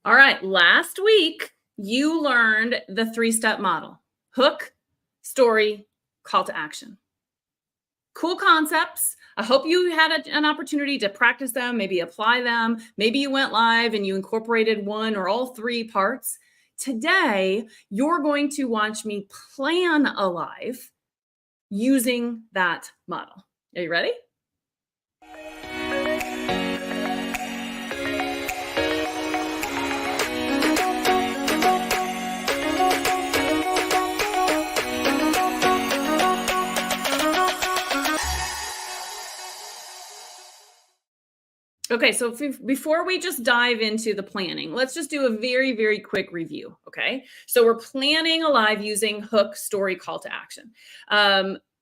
All right, last week you learned the 3-step model: hook, story, call to action. Cool concepts. I hope you had an opportunity to practice them, maybe apply them. Maybe you went live and you incorporated one or all 3 parts. Today, you're going to watch me plan a live using that model. Are you ready? Okay, so before we just dive into the planning, let's just do a very, very quick review, okay? So we're planning a live using hook, story, call to action.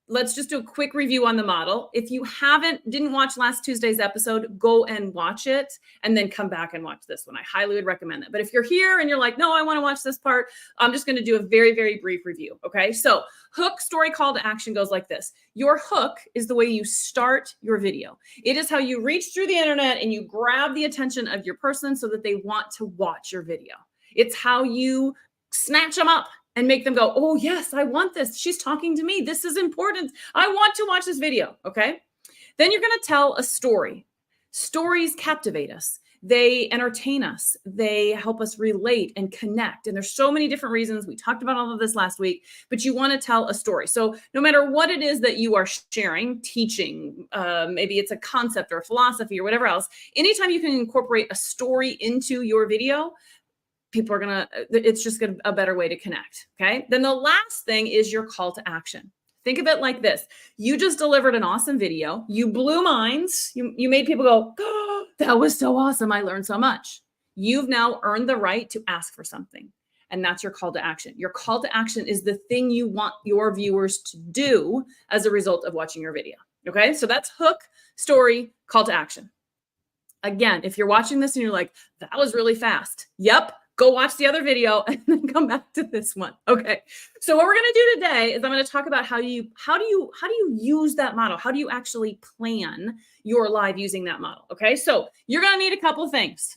Let's just do a quick review on the model. If you didn't watch last Tuesday's episode, go and watch it and then come back and watch this one. I highly would recommend that. But if you're here and you're like, no, I want to watch this part, I'm just going to do a very, very brief review, okay? So hook, story, call to action goes like this. Your hook is the way you start your video. It is how you reach through the internet and you grab the attention of your person so that they want to watch your video. It's how you snatch them up and make them go, oh, yes, I want this. She's talking to me. This is important. I want to watch this video, okay? Then you're going to tell a story. Stories captivate us. They entertain us. They help us relate and connect. And there's so many different reasons. We talked about all of this last week, but you want to tell a story. So no matter what it is that you are sharing, teaching, maybe it's a concept or a philosophy or whatever else, anytime you can incorporate a story into your video, people are it's just a better way to connect, okay? Then the last thing is your call to action. Think of it like this. You just delivered an awesome video. You blew minds. You made people go, oh, that was so awesome. I learned so much. You've now earned the right to ask for something. And that's your call to action. Your call to action is the thing you want your viewers to do as a result of watching your video, okay? So that's hook, story, call to action. Again, if you're watching this and you're like, that was really fast. Yep. Go watch the other video and then come back to this one. Okay. So what we're going to do today is I'm going to talk about how do you use that model? How do you actually plan your live using that model? Okay. So you're going to need a couple of things.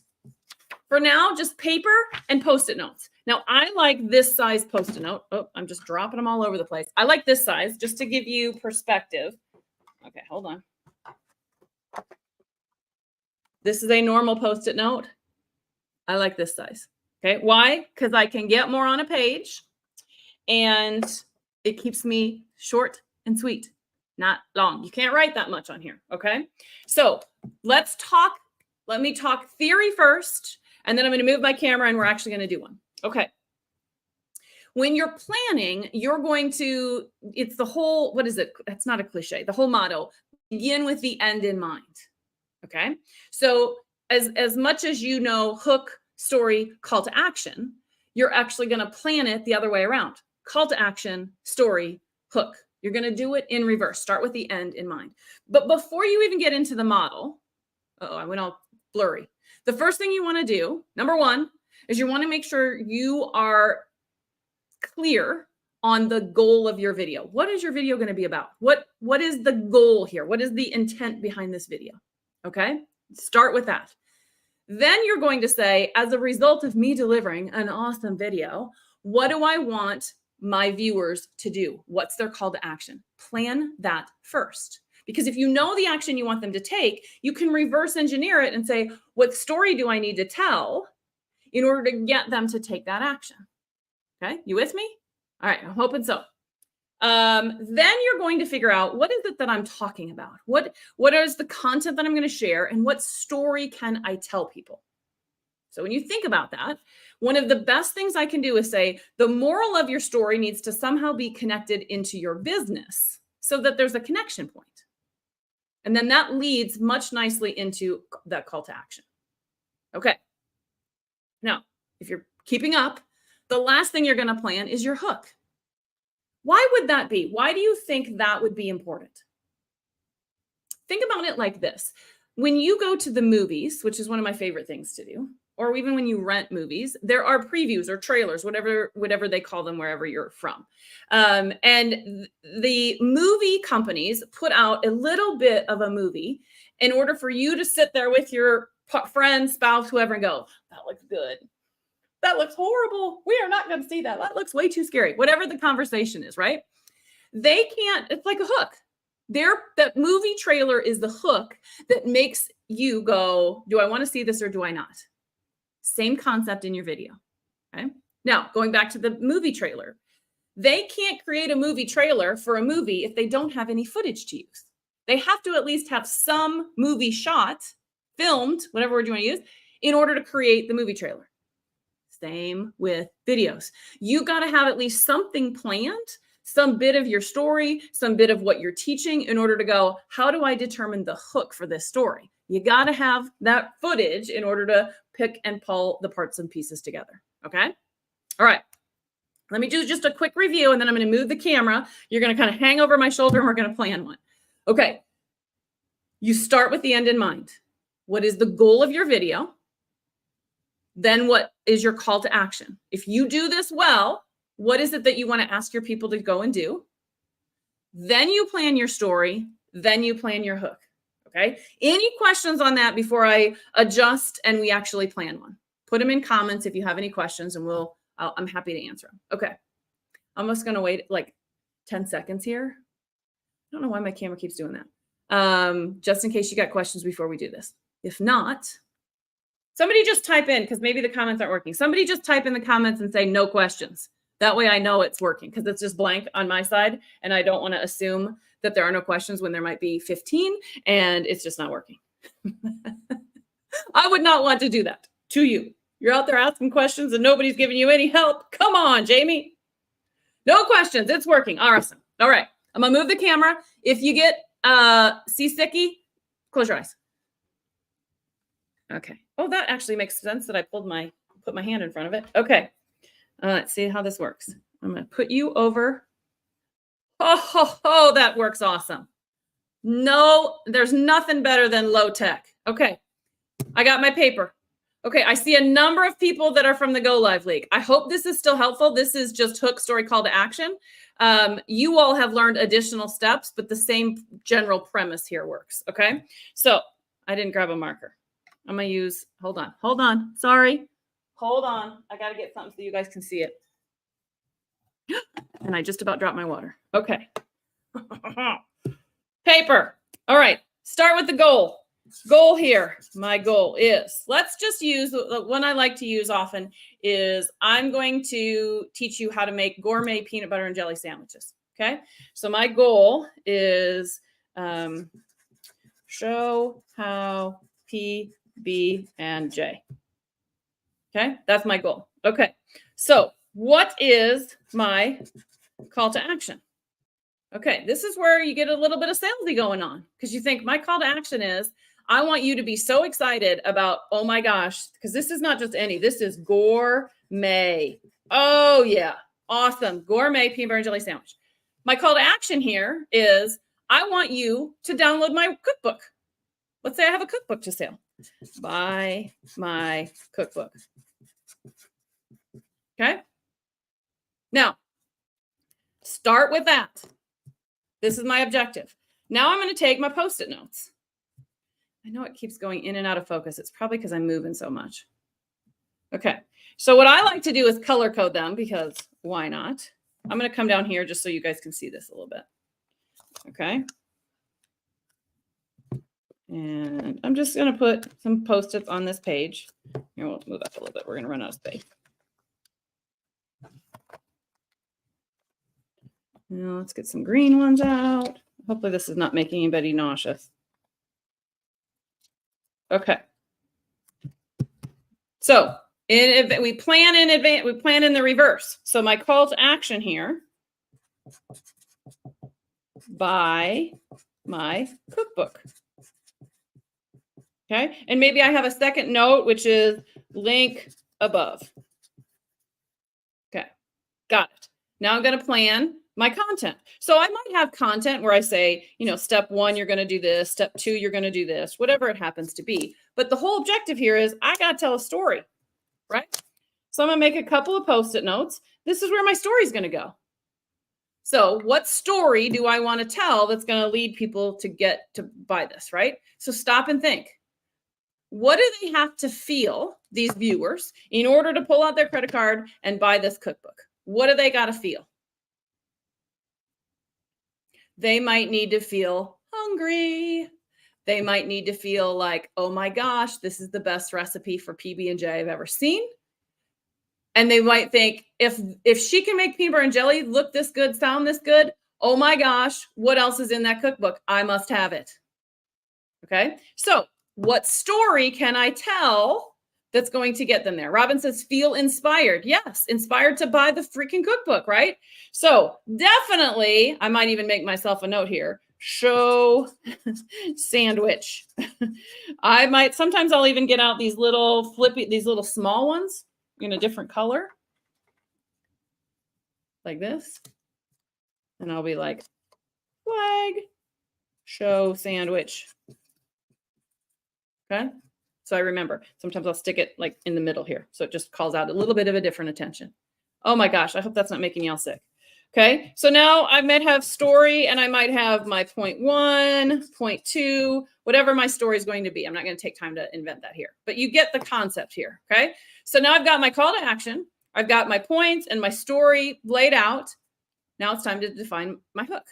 For now, just paper and Post-it notes. Now I like this size Post-it note. Oh, I'm just dropping them all over the place. I like this size just to give you perspective. Okay. Hold on. This is a normal Post-it note. I like this size. Okay, why? Because I can get more on a page and it keeps me short and sweet, not long. You can't write that much on here, okay? So let me talk theory first, and then I'm going to move my camera and we're actually going to do one. Okay. When you're planning, you're going to, it's the whole, what is it? That's not a cliche. The whole motto, begin with the end in mind, okay? So as much as you know, hook, story, call to action, you're actually going to plan it the other way around. Call to action, story, hook. You're going to do it in reverse. Start with the end in mind. But before you even get into the model, I went all blurry. The first thing you want to do, number one, is you want to make sure you are clear on the goal of your video. What is your video going to be about? What is the goal here? What is the intent behind this video? Okay, start with that. Then you're going to say, as a result of me delivering an awesome video, what do I want my viewers to do? What's their call to action? Plan that first. Because if you know the action you want them to take, you can reverse engineer it and say, what story do I need to tell in order to get them to take that action? Okay, you with me? All right, I'm hoping so. Then you're going to figure out, what is it that I'm talking about? What is the content that I'm going to share, and what story can I tell people? So when you think about that, one of the best things I can do is say, the moral of your story needs to somehow be connected into your business so that there's a connection point. And then that leads much nicely into that call to action. Okay. Now, if you're keeping up, the last thing you're going to plan is your hook. Why would that be? Why do you think that would be important? Think about it like this. When you go to the movies, which is one of my favorite things to do, or even when you rent movies, there are previews or trailers, whatever they call them wherever you're from. And the movie companies put out a little bit of a movie in order for you to sit there with your friend, spouse, whoever, and go, that looks good. that looks horrible. We are not going to see that. That looks way too scary. Whatever the conversation is, right? They can't, it's like a hook. That movie trailer is the hook that makes you go, do I want to see this or do I not? Same concept in your video. Okay. Now, going back to the movie trailer, they can't create a movie trailer for a movie if they don't have any footage to use. They have to at least have some movie shot, filmed, whatever word you want to use, in order to create the movie trailer. Same with videos. You got to have at least something planned, some bit of your story, some bit of what you're teaching in order to go, how do I determine the hook for this story? You got to have that footage in order to pick and pull the parts and pieces together. Okay. All right. Let me do just a quick review and then I'm going to move the camera. You're going to kind of hang over my shoulder and we're going to plan one. Okay. You start with the end in mind. What is the goal of your video? Then what is your call to action? If you do this well, what is it that you want to ask your people to go and do? Then you plan your story. Then you plan your hook. Okay. Any questions on that before I adjust and we actually plan one? Put them in comments if you have any questions and I'm happy to answer them. Okay. I'm just going to wait like 10 seconds here. I don't know why my camera keeps doing that. Just in case you got questions before we do this. If not, somebody just type in, because maybe the comments aren't working. Somebody just type in the comments and say no questions. That way I know it's working because it's just blank on my side. And I don't want to assume that there are no questions when there might be 15 and it's just not working. I would not want to do that to you. You're out there asking questions and nobody's giving you any help. Come on, Jamie. No questions. It's working. Awesome. All right. I'm going to move the camera. If you get seasicky, close your eyes. Okay. Oh, that actually makes sense that I put my hand in front of it. Okay. Let's see how this works. I'm going to put you over. Oh, that works awesome. No, there's nothing better than low tech. Okay. I got my paper. Okay, I see a number of people that are from the Go Live League. I hope this is still helpful. This is just Hook Story Call to Action. You all have learned additional steps, but the same general premise here works, okay? So I didn't grab a marker. I'm going to use, hold on. Sorry. Hold on. I got to get something so you guys can see it. And I just about dropped my water. Okay. Paper. All right, start with the goal. Goal here, my goal is, let's just use the one I like to use often is I'm going to teach you how to make gourmet peanut butter and jelly sandwiches. Okay. So my goal is show how P, B, and J. Okay. That's my goal. Okay. So what is my call to action? Okay. This is where you get a little bit of salesy going on because you think my call to action is, I want you to be so excited about, oh my gosh, because this is not just any, this is gourmet. Oh yeah, awesome. Gourmet peanut butter and jelly sandwich. My call to action here is I want you to download my cookbook. Let's say I have a cookbook to sale. Buy my cookbook. Okay. Now, start with that. This is my objective. Now I'm going to take my Post-it notes. I know it keeps going in and out of focus. It's probably because I'm moving so much. Okay. So what I like to do is color code them because why not? I'm going to come down here just so you guys can see this a little bit. Okay. And I'm just going to put some Post-its on this page. Here, we'll move up a little bit. We're going to run out of space. Now let's get some green ones out. Hopefully this is not making anybody nauseous. Okay. So we plan in advance, we plan in the reverse. So my call to action here, buy my cookbook. Okay. And maybe I have a second note, which is link above. Okay. Got it. Now I'm going to plan my content. So I might have content where I say, step 1, you're going to do this. Step 2, you're going to do this, whatever it happens to be. But the whole objective here is I got to tell a story, right? So I'm going to make a couple of Post-it notes. This is where my story is going to go. So what story do I want to tell that's going to lead people to get to buy this, right? So stop and think. What do they have to feel these viewers, in order to pull out their credit card and buy this cookbook? What do they got to feel? They might need to feel hungry. They might need to feel like, oh my gosh, this is the best recipe for PB&J I've ever seen. And they might think, if she can make peanut butter and jelly look this good, sound this good, oh my gosh, what else is in that cookbook? I must have it. Okay. So what story can I tell that's going to get them there? Robin says, feel inspired. Yes. Inspired to buy the freaking cookbook, right? So definitely, I might even make myself a note here. Show sandwich. Sometimes I'll even get out these little these little small ones in a different color, like this. And I'll be like, flag, show sandwich. Okay. So I remember, sometimes I'll stick it like in the middle here. So it just calls out a little bit of a different attention. Oh my gosh. I hope that's not making y'all sick. Okay. So now I might have story, and I might have my point 1, point 2, whatever my story is going to be. I'm not going to take time to invent that here, but you get the concept here. Okay. So now I've got my call to action. I've got my points and my story laid out. Now it's time to define my hook.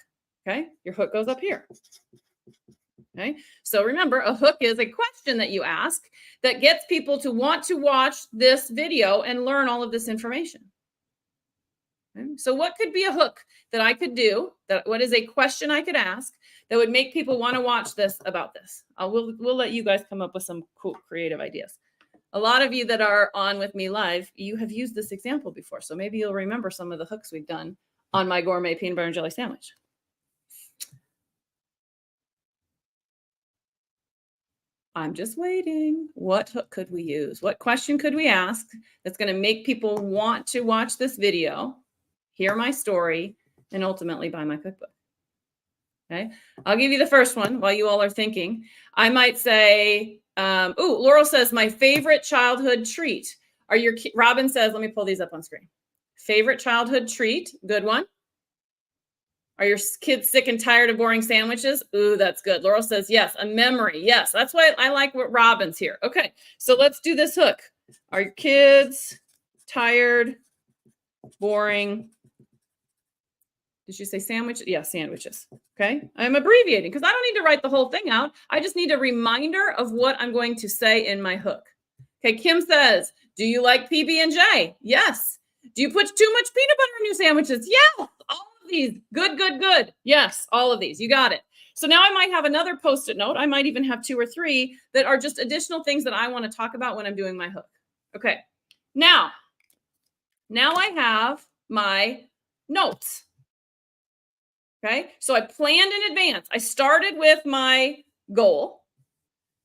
Okay. Your hook goes up here. Okay. So remember, a hook is a question that you ask that gets people to want to watch this video and learn all of this information. Okay. So what could be a hook that I could do? What is a question I could ask that would make people want to watch this about this? We'll let you guys come up with some cool, creative ideas. A lot of you that are on with me live, you have used this example before. So maybe you'll remember some of the hooks we've done on my gourmet peanut butter and jelly sandwich. I'm just waiting. What hook could we use? What question could we ask that's going to make people want to watch this video, hear my story, and ultimately buy my cookbook? Okay. I'll give you the first one while you all are thinking. I might say, Laurel says, my favorite childhood treat. Robin says, let me pull these up on screen. Favorite childhood treat. Good one. Are your kids sick and tired of boring sandwiches? Ooh, that's good. Laurel says, yes, a memory. Yes, that's why I like what Robin's here. Okay, so let's do this hook. Are your kids tired, boring? Did you say sandwich? Yeah, sandwiches. Okay, I'm abbreviating because I don't need to write the whole thing out. I just need a reminder of what I'm going to say in my hook. Okay, Kim says, do you like PB&J? Yes. Do you put too much peanut butter in your sandwiches? Yes. All of these. Good, good, good. Yes, all of these. You got it. So now I might have another Post-it note. I might even have 2 or 3 that are just additional things that I want to talk about when I'm doing my hook. Okay. Now I have my notes. Okay. So I planned in advance. I started with my goal.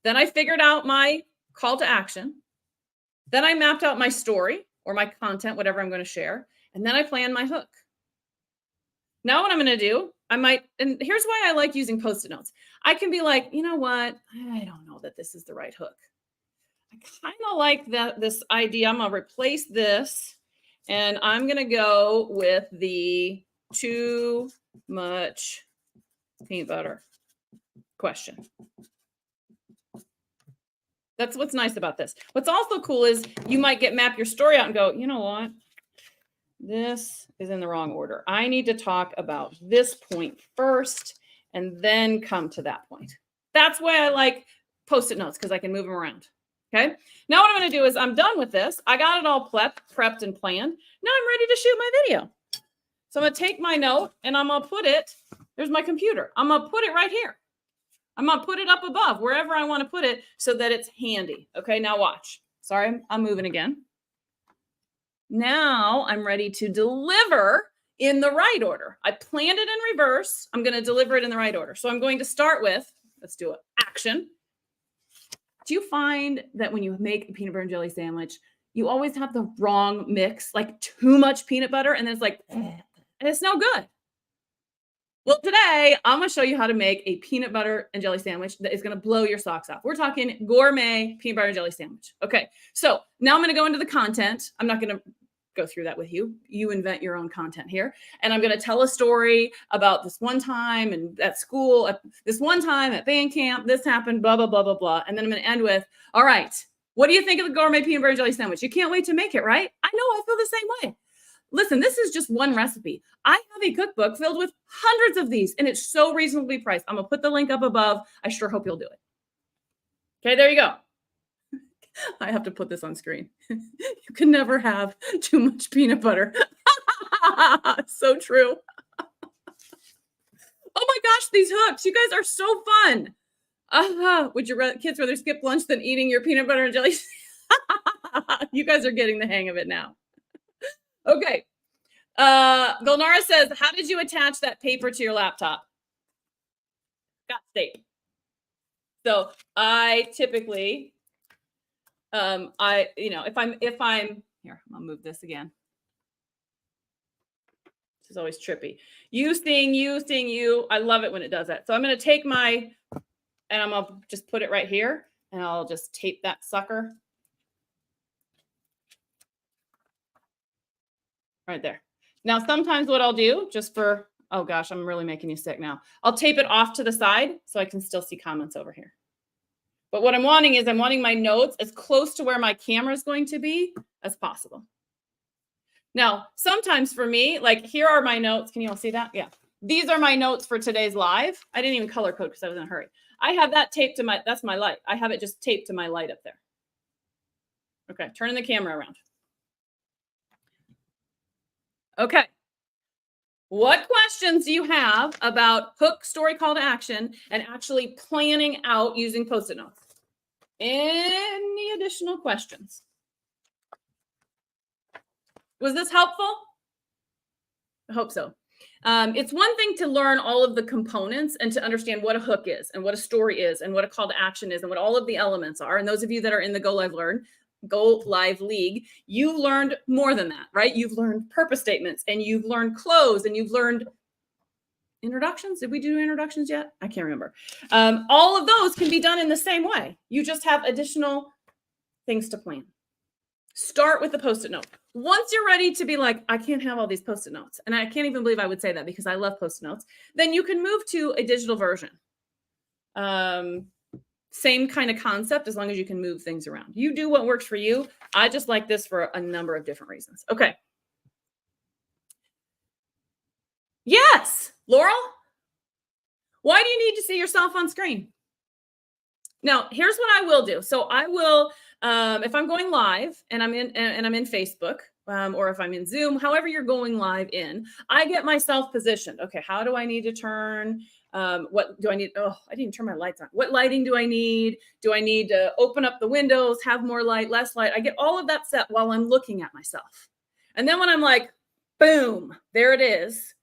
Then I figured out my call to action. Then I mapped out my story or my content, whatever I'm going to share. And then I planned my hook. Now what I'm going to do, and here's why I like using Post-it notes. I can be like, you know what? I don't know that this is the right hook. I kind of like this idea. I'm going to replace this, and I'm going to go with the too much peanut butter question. That's what's nice about this. What's also cool is you might map your story out and go, you know what? This is in the wrong order. I need to talk about this point first and then come to that point. That's why I like Post-it notes, because I can move them around. Okay. Now what I'm going to do is I'm done with this. I got it all prepped and planned. Now I'm ready to shoot my video. So I'm going to take my note and I'm going to put it, there's my computer. I'm going to put it right here. I'm going to put it up above, wherever I want to put it so that it's handy. Okay, now watch. Sorry, I'm moving again. Now I'm ready to deliver in the right order. I planned it in reverse. I'm going to deliver it in the right order. So I'm going to start with, let's do it, action. Do you find that when you make a peanut butter and jelly sandwich, you always have the wrong mix, like too much peanut butter, and then it's like, and it's no good? Well, today I'm going to show you how to make a peanut butter and jelly sandwich that is going to blow your socks off. We're talking gourmet peanut butter and jelly sandwich. Okay, so now I'm going to go into the content. I'm not going to go through that with you. You invent your own content here. And I'm going to tell a story about this one time and at school, this one time at band camp, this happened, blah, blah, blah, blah, blah. And then I'm going to end with, all right, What do you think of the gourmet peanut butter and jelly sandwich? You can't wait to make it, right? I know, I feel the same way. Listen, this is just one recipe. I have a cookbook filled with hundreds of these, and it's so reasonably priced. I'm going to put the link up above. I sure hope you'll do it. Okay, there you go. I have to put this on screen. You can never have too much peanut butter. So true. Oh my gosh, these hooks. You guys are so fun. Would your kids rather skip lunch than eating your peanut butter and jelly? You guys are getting the hang of it now. Okay. Golnara says, how did you attach that paper to your laptop? Got tape. So I typically, if I'm here, I'll move this again. This is always trippy. You sting, you. I love it when it does that. So I'm going to take and I'm going to just put it right here, and I'll just tape that sucker right there. Now, sometimes what I'll do oh gosh, I'm really making you sick now. I'll tape it off to the side so I can still see comments over here. But what I'm wanting is my notes as close to where my camera is going to be as possible. Now, sometimes for me, like here are my notes. Can you all see that? Yeah. These are my notes for today's live. I didn't even color code because I was in a hurry. I have that taped to that's my light. I have it just taped to my light up there. Okay, turning the camera around. Okay. What questions do you have about hook, story, call to action, and actually planning out using Post-it notes? Any additional questions? Was this helpful? I hope so. It's one thing to learn all of the components and to understand what a hook is and what a story is and what a call to action is and what all of the elements are. And those of you that are in the Go Live League, you learned more than that, right? You've learned purpose statements, and you've learned close, and you've learned introductions. Did we do introductions yet? I can't remember. All of those can be done in the same way. You just have additional things to plan. Start with the Post-it note. Once you're ready to be like, I can't have all these Post-it notes, and I can't even believe I would say that because I love Post-it notes, then you can move to a digital version. Same kind of concept, as long as you can move things around. You do what works for you. I just like this for a number of different reasons. Okay. Yes, Laurel. Why do you need to see yourself on screen? Now, here's what I will do. So I will, if I'm going live and I'm in Facebook, or if I'm in Zoom, however you're going live in, I get myself positioned. Okay, how do I need to turn? What do I need? Oh, I didn't turn my lights on. What lighting do I need? Do I need to open up the windows, have more light, less light? I get all of that set while I'm looking at myself. And then when I'm like, boom, there it is.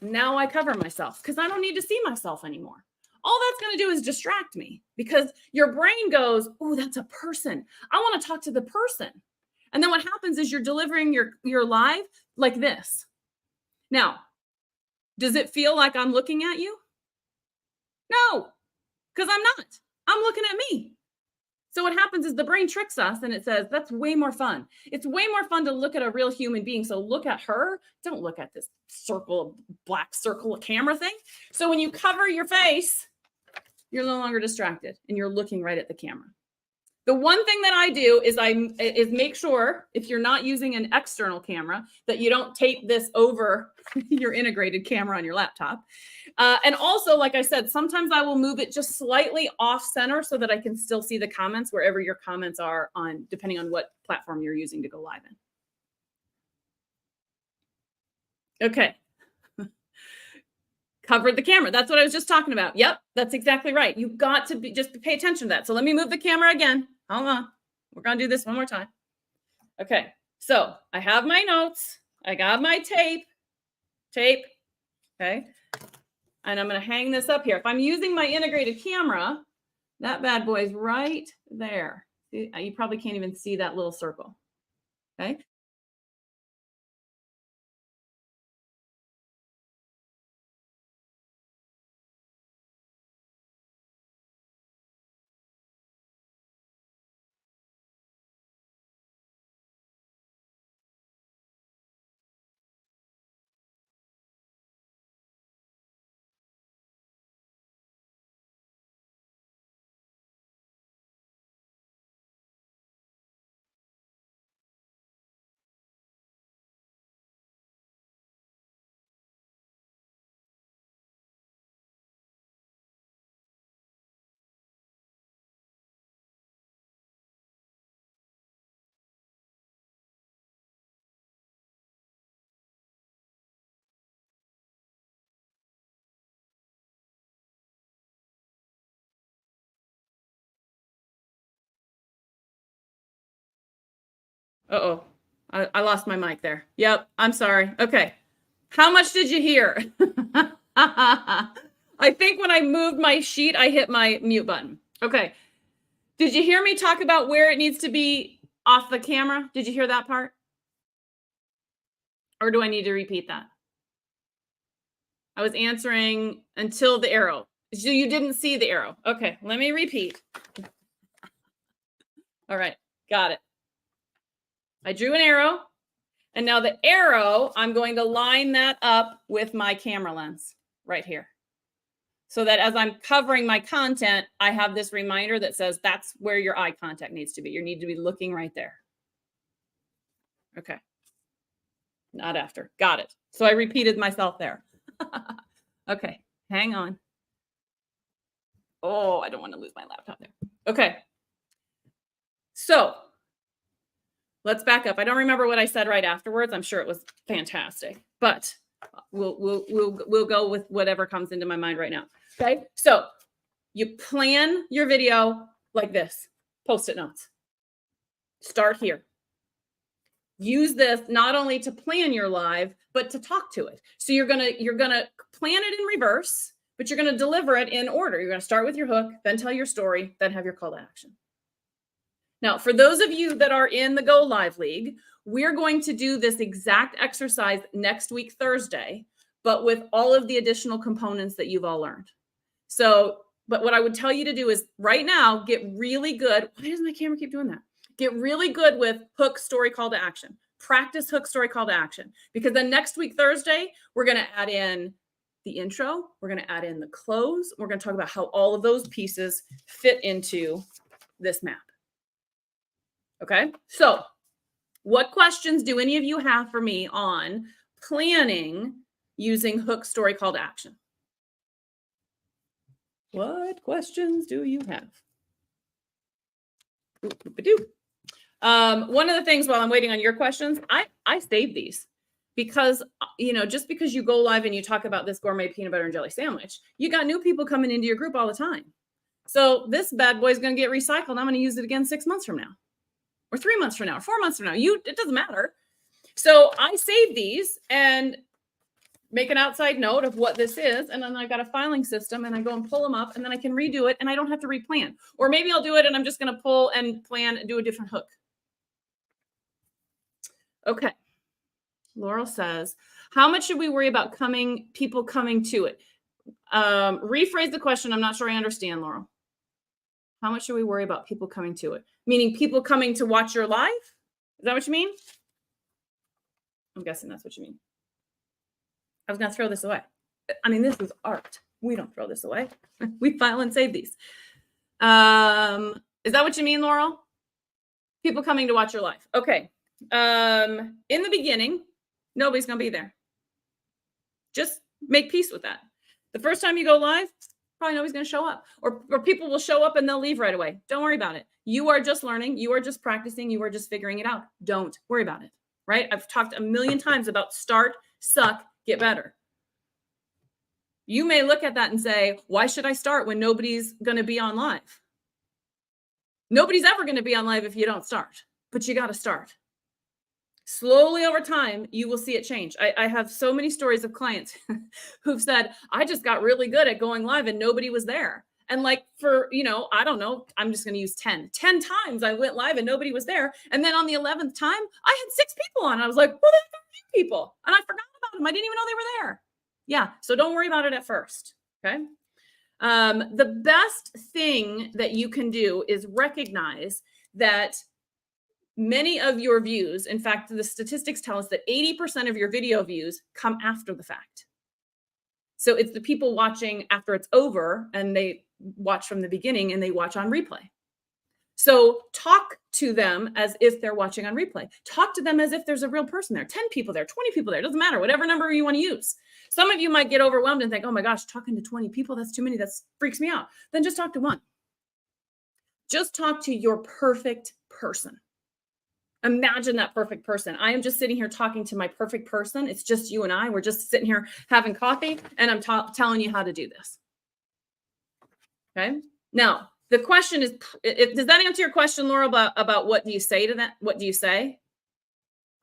Now I cover myself because I don't need to see myself anymore. All that's going to do is distract me because your brain goes, oh, that's a person. I want to talk to the person. And then what happens is you're delivering your live like this. Now, does it feel like I'm looking at you? No, because I'm not. I'm looking at me. So what happens is the brain tricks us and it says, that's way more fun. It's way more fun to look at a real human being. So look at her. Don't look at this black circle camera thing. So when you cover your face, you're no longer distracted and you're looking right at the camera. The one thing that I do is make sure, if you're not using an external camera, that you don't tape this over your integrated camera on your laptop. And also, like I said, sometimes I will move it just slightly off center so that I can still see the comments wherever your comments are on, depending on what platform you're using to go live in. Okay. Covered the camera. That's what I was just talking about. Yep, that's exactly right. You've got to just pay attention to that. So let me move the camera again. Hold on. We're going to do this one more time. Okay. So I have my notes. I got my tape. Okay. And I'm going to hang this up here. If I'm using my integrated camera, that bad boy is right there. See, you probably can't even see that little circle. Okay. Uh-oh. I lost my mic there. Yep. I'm sorry. Okay. How much did you hear? I think when I moved my sheet, I hit my mute button. Okay. Did you hear me talk about where it needs to be off the camera? Did you hear that part? Or do I need to repeat that? I was answering until the arrow. So you didn't see the arrow. Okay, let me repeat. All right, got it. I drew an arrow, and now the arrow, I'm going to line that up with my camera lens right here. So that as I'm covering my content, I have this reminder that says that's where your eye contact needs to be. You need to be looking right there. Okay. Not after. Got it. So I repeated myself there. Okay, hang on. Oh, I don't want to lose my laptop there. Okay. So let's back up. I don't remember what I said right afterwards. I'm sure it was fantastic, but we'll go with whatever comes into my mind right now. Okay. So you plan your video like this, Post-it notes. Start here. Use this not only to plan your live, but to talk to it. So you're gonna plan it in reverse, but you're gonna deliver it in order. You're gonna start with your hook, then tell your story, then have your call to action. Now, for those of you that are in the Go Live League, we're going to do this exact exercise next week, Thursday, but with all of the additional components that you've all learned. So, but what I would tell you to do is right now, get really good. Why does my camera keep doing that? Get really good with hook, story, call to action. Practice hook, story, call to action. Because then next week, Thursday, we're going to add in the intro. We're going to add in the close. We're going to talk about how all of those pieces fit into this map. Okay, so what questions do any of you have for me on planning using hook, story, call to action? What questions do you have? One of the things while I'm waiting on your questions, I save these because, you know, just because you go live and you talk about this gourmet peanut butter and jelly sandwich, you got new people coming into your group all the time. So this bad boy is going to get recycled. I'm going to use it again 6 months from now, or 3 months from now, or 4 months from now. It doesn't matter. So I save these and make an outside note of what this is. And then I got a filing system and I go and pull them up and then I can redo it and I don't have to replan. Or maybe I'll do it and I'm just going to pull and plan and do a different hook. Okay. Laurel says, how much should we worry about people coming to it? Rephrase the question. I'm not sure I understand, Laurel. How much should we worry about people coming to it? Meaning people coming to watch your live? Is that what you mean? I'm guessing that's what you mean. I was going to throw this away. I mean, this is art. We don't throw this away. We file and save these. Is that what you mean, Laurel? People coming to watch your live. Okay. In the beginning, nobody's going to be there. Just make peace with that. The first time you go live, probably nobody's going to show up. Or people will show up and they'll leave right away. Don't worry about it. You are just learning. You are just practicing. You are just figuring it out. Don't worry about it. Right? I've talked a million times about start, suck, get better. You may look at that and say, why should I start when nobody's going to be on live? Nobody's ever going to be on live if you don't start, but you got to start. Slowly over time, you will see it change. I have so many stories of clients who've said, I just got really good at going live and nobody was there. And like for, you know, I don't know, I'm just going to use 10 times I went live and nobody was there. And then on the 11th time, I had 6 people on. I was like, well, there's 5 people. And I forgot about them. I didn't even know they were there. Yeah. So don't worry about it at first. Okay. The best thing that you can do is recognize that many of your views, in fact, the statistics tell us that 80% of your video views come after the fact. So it's the people watching after it's over and they watch from the beginning and they watch on replay. So talk to them as if they're watching on replay. Talk to them as if there's a real person there, 10 people there, 20 people there, doesn't matter, whatever number you want to use. Some of you might get overwhelmed and think, oh my gosh, talking to 20 people, that's too many, that freaks me out. Then just talk to one. Just talk to your perfect person. Imagine that perfect person. I am just sitting here talking to my perfect person. It's just you and I. We're just sitting here having coffee and I'm telling you how to do this. Okay. Now, the question is, does that answer your question, Laura, about what do you say to that? What do you say?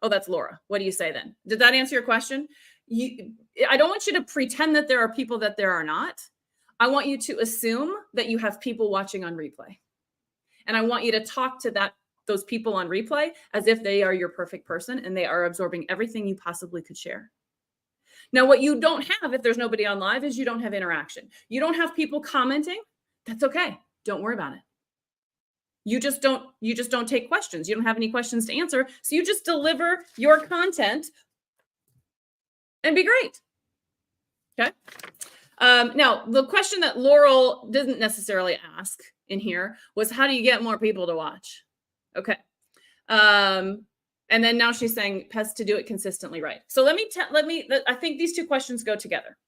Oh, that's Laura. What do you say then? Did that answer your question? I don't want you to pretend that there are people that there are not. I want you to assume that you have people watching on replay. And I want you to talk to those people on replay as if they are your perfect person and they are absorbing everything you possibly could share. Now, what you don't have if there's nobody on live is you don't have interaction. You don't have people commenting. That's okay. Don't worry about it. You just don't take questions. You don't have any questions to answer. So you just deliver your content and be great. Okay. Now, the question that Laurel didn't necessarily ask in here was, how do you get more people to watch? Okay. And then now she's saying best to do it consistently, right? So I think these two questions go together.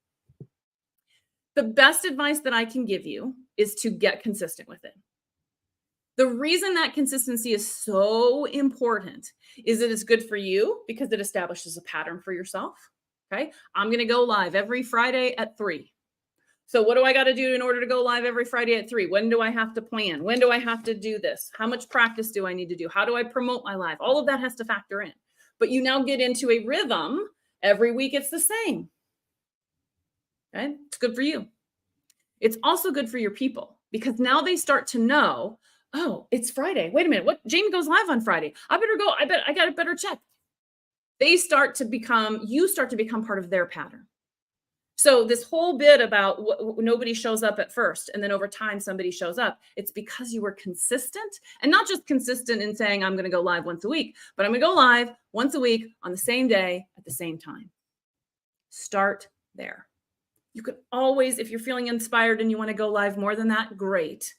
The best advice that I can give you is to get consistent with it. The reason that consistency is so important is that it's good for you because it establishes a pattern for yourself. Okay. I'm going to go live every Friday at 3. So what do I got to do in order to go live every Friday at 3? When do I have to plan? When do I have to do this? How much practice do I need to do? How do I promote my live? All of that has to factor in. But you now get into a rhythm. Every week it's the same. Okay? It's good for you. It's also good for your people because now they start to know, oh, it's Friday. Wait a minute. What? Jamie goes live on Friday. I better go. I got to better check. You start to become part of their pattern. So this whole bit about nobody shows up at first and then over time somebody shows up, it's because you were consistent, and not just consistent in saying I'm going to go live once a week, but I'm going to go live once a week on the same day at the same time. Start there. You can always, if you're feeling inspired and you want to go live more than that, great.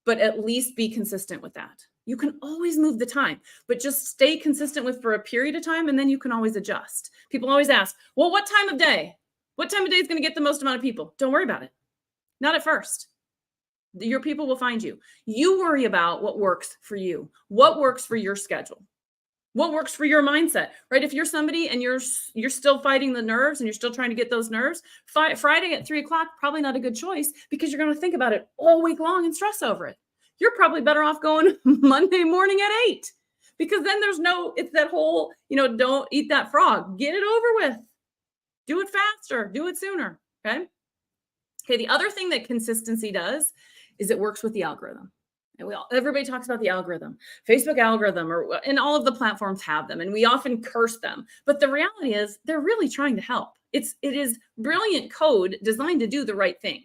But at least be consistent with that. You can always move the time, but just stay consistent with for a period of time, and then you can always adjust. People always ask, well, what time of day? What time of day is going to get the most amount of people? Don't worry about it. Not at first. Your people will find you. You worry about what works for you. What works for your schedule? What works for your mindset, right? If you're somebody and you're still fighting the nerves and you're still trying to get those nerves, Friday at 3 o'clock, probably not a good choice because you're going to think about it all week long and stress over it. You're probably better off going Monday morning at 8 because then it's that whole, don't eat that frog. Get it over with. Do it faster. Do it sooner. Okay. The other thing that consistency does is it works with the algorithm. And everybody talks about the algorithm, Facebook algorithm, and all of the platforms have them. And we often curse them. But the reality is they're really trying to help. It is brilliant code designed to do the right thing.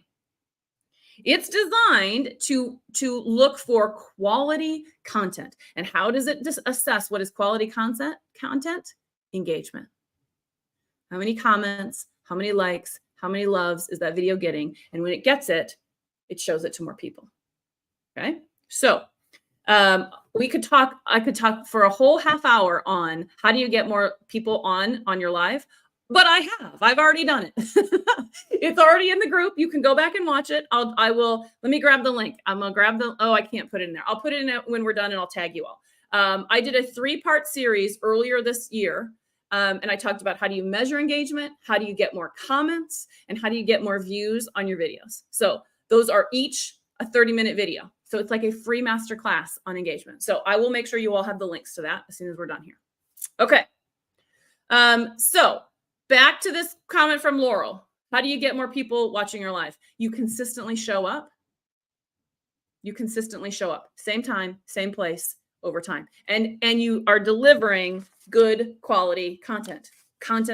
It's designed to look for quality content. And how does it assess what is quality content? Engagement. How many comments, how many likes, how many loves is that video getting? And when it gets it, it shows it to more people. Okay. So I could talk for a whole half hour on how do you get more people on your live, but I've already done it. It's already in the group. You can go back and watch it. Let me grab the link. I'm going to grab I can't put it in there. I'll put it in when we're done and I'll tag you all. I did a 3-part series earlier this year. And I talked about how do you measure engagement, how do you get more comments, and how do you get more views on your videos. So those are each a 30-minute video. So it's like a free masterclass on engagement. So I will make sure you all have the links to that as soon as we're done here. Okay. So back to this comment from Laurel. How do you get more people watching your live? You consistently show up. Same time, same place over time. And you are delivering good quality content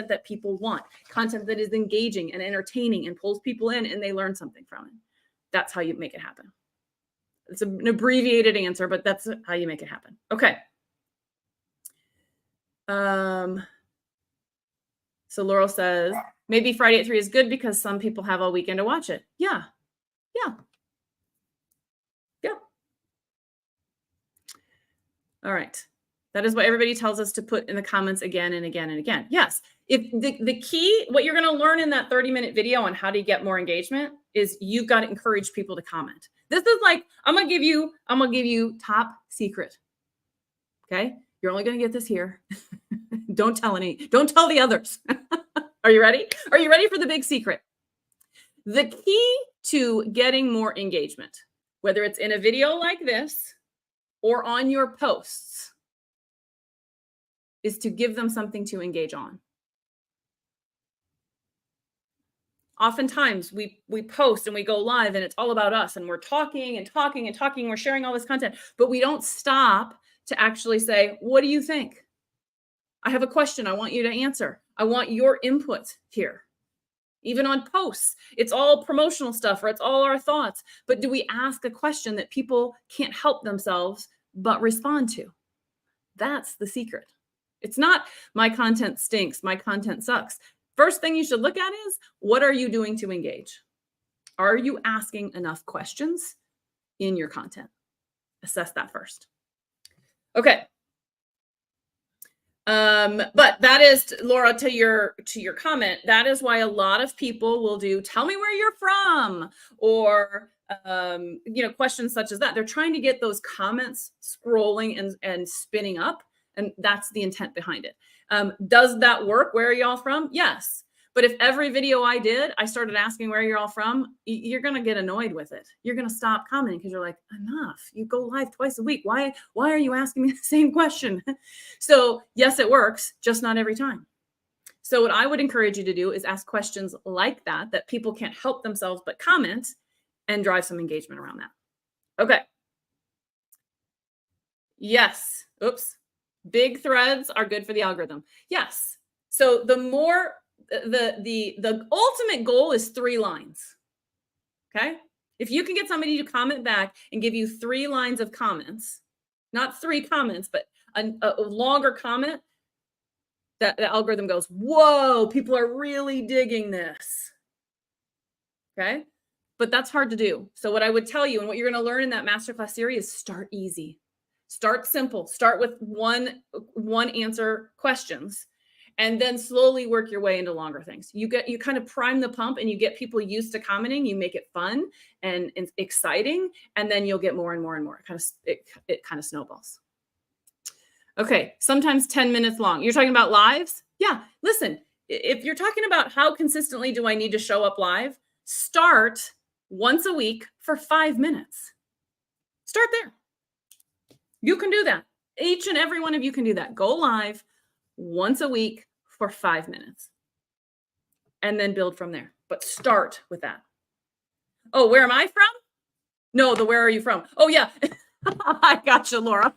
that people want, content that is engaging and entertaining and pulls people in and they learn something from it. That's how you make it happen. It's an abbreviated answer, but that's how you make it happen. Okay. So Laurel says, maybe Friday at 3 is good because some people have all weekend to watch it. Yeah. All right. That is what everybody tells us to put in the comments again and again and again. Yes. If the key, what you're going to learn in that 30-minute video on how to get more engagement is you've got to encourage people to comment. This is like, I'm going to give you top secret. Okay. You're only going to get this here. Don't tell the others. Are you ready? Are you ready for the big secret? The key to getting more engagement, whether it's in a video like this or on your posts, is to give them something to engage on. Oftentimes we post and we go live and it's all about us and we're talking and talking and talking. We're sharing all this content, but we don't stop to actually say, what do you think? I have a question I want you to answer. I want your input here. Even on posts, it's all promotional stuff or it's all our thoughts. But do we ask a question that people can't help themselves but respond to? That's the secret. It's not my content stinks, my content sucks. First thing you should look at is, what are you doing to engage? Are you asking enough questions in your content? Assess that first. Okay. But that is, Laura, to your comment, that is why a lot of people will do, tell me where you're from, or questions such as that. They're trying to get those comments scrolling and spinning up, and that's the intent behind it. Does that work? Where are y'all from? Yes. But if every video I did, I started asking where you're all from, you're going to get annoyed with it. You're going to stop commenting because you're like, enough. You go live twice a week. Why are you asking me the same question? So yes, it works, just not every time. So what I would encourage you to do is ask questions like that people can't help themselves but comment, and drive some engagement around that. Okay. Yes. Oops. Big threads are good for the algorithm. Yes. So the more, the ultimate goal is 3 lines. Okay. If you can get somebody to comment back and give you 3 lines of comments, not 3 comments, but a longer comment, that the algorithm goes, whoa, people are really digging this. Okay. But that's hard to do. So what I would tell you, and what you're going to learn in that masterclass series, is start easy. Start simple. Start with one answer questions, and then slowly work your way into longer things. You kind of prime the pump, and you get people used to commenting. You make it fun and exciting, and then you'll get more and more and more. It kind of snowballs. Okay, sometimes 10 minutes long. You're talking about lives? Yeah, listen, if you're talking about how consistently do I need to show up live, start once a week for 5 minutes. Start there. You can do that. Each and every one of you can do that. Go live once a week for 5 minutes and then build from there. But start with that. Oh, where am I from? No, where are you from? Oh, yeah. I gotcha, Laura.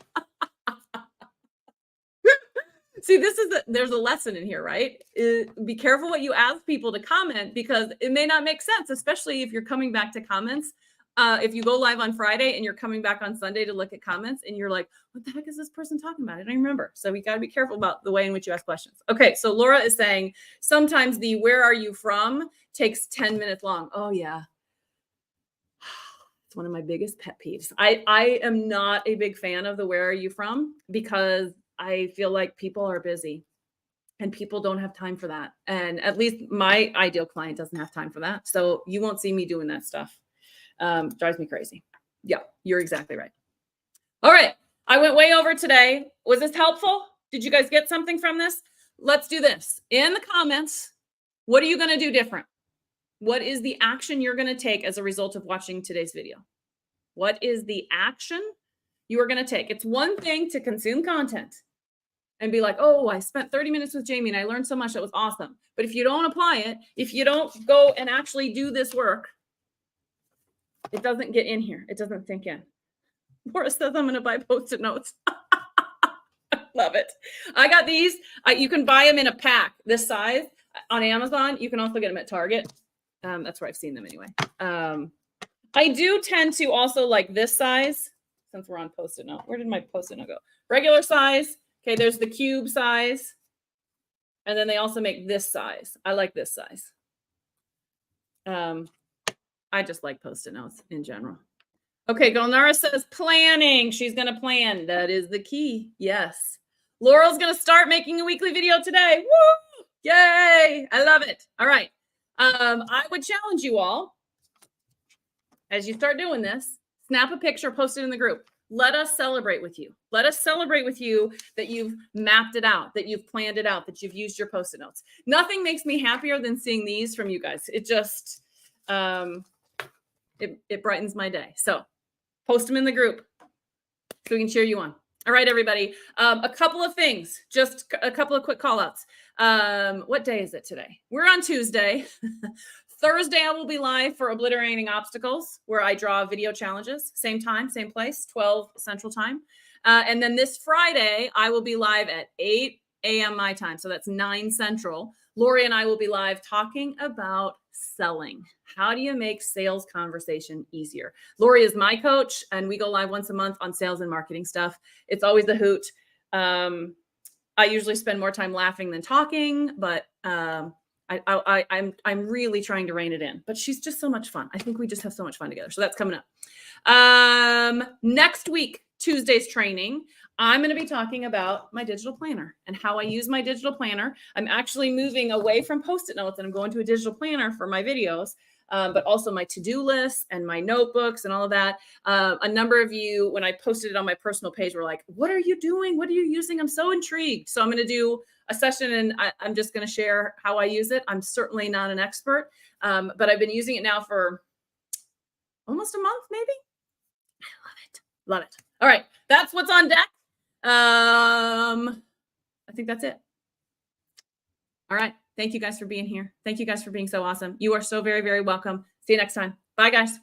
See, there's a lesson in here, right? Be careful what you ask people to comment, because it may not make sense, especially if you're coming back to comments. If you go live on Friday and you're coming back on Sunday to look at comments and you're like, what the heck is this person talking about? I don't even remember. So we got to be careful about the way in which you ask questions. Okay. So Laura is saying sometimes the where are you from takes 10 minutes long. Oh yeah. It's one of my biggest pet peeves. I am not a big fan of the where are you from, because I feel like people are busy and people don't have time for that. And at least my ideal client doesn't have time for that. So you won't see me doing that stuff. Drives me crazy. Yeah, you're exactly right. All right. I went way over today. Was this helpful? Did you guys get something from this? Let's do this. In the comments, what are you going to do different? What is the action you're going to take as a result of watching today's video? What is the action you are going to take? It's one thing to consume content and be like, oh, I spent 30 minutes with Jamie and I learned so much. That was awesome. But if you don't apply it, if you don't go and actually do this work, it doesn't get in here. It doesn't sink in. Laura says I'm going to buy Post-it notes. Love it. I got these. You can buy them in a pack this size on Amazon. You can also get them at Target. That's where I've seen them anyway. I do tend to also like this size, since we're on Post-it note. Where did my Post-it note go? Regular size. Okay, there's the cube size. And then they also make this size. I like this size. I just like Post-it notes in general. Okay, Gulnara says planning. She's going to plan. That is the key. Yes. Laurel's going to start making a weekly video today. Woo! Yay! I love it. All right. I would challenge you all, as you start doing this, snap a picture, post it in the group. Let us celebrate with you. Let us celebrate with you that you've mapped it out, that you've planned it out, that you've used your Post-it notes. Nothing makes me happier than seeing these from you guys. It just, it brightens my day. So post them in the group so we can cheer you on. All right, everybody. A couple of things, just a couple of quick call outs. What day is it today? We're on Tuesday. Thursday, I will be live for Obliterating Obstacles, where I draw video challenges. Same time, same place, 12 Central Time. And then this Friday, I will be live at 8 a.m. my time. So that's 9 Central. Lori and I will be live talking about selling. How do you make sales conversation easier? Lori is my coach, and we go live once a month on sales and marketing stuff. It's always a hoot. I usually spend more time laughing than talking, but I'm really trying to rein it in. But she's just so much fun. I think we just have so much fun together. So that's coming up. Next week, Tuesday's training, I'm going to be talking about my digital planner and how I use my digital planner. I'm actually moving away from Post-it notes, and I'm going to a digital planner for my videos, but also my to-do lists and my notebooks and all of that. A number of you, when I posted it on my personal page, were like, what are you doing? What are you using? I'm so intrigued. So I'm going to do a session, and I'm just going to share how I use it. I'm certainly not an expert, but I've been using it now for almost a month, maybe. I love it. Love it. All right. That's what's on deck. I think that's it. All right. Thank you guys for being here. Thank you guys for being so awesome. You are so very, very welcome. See you next time. Bye, guys.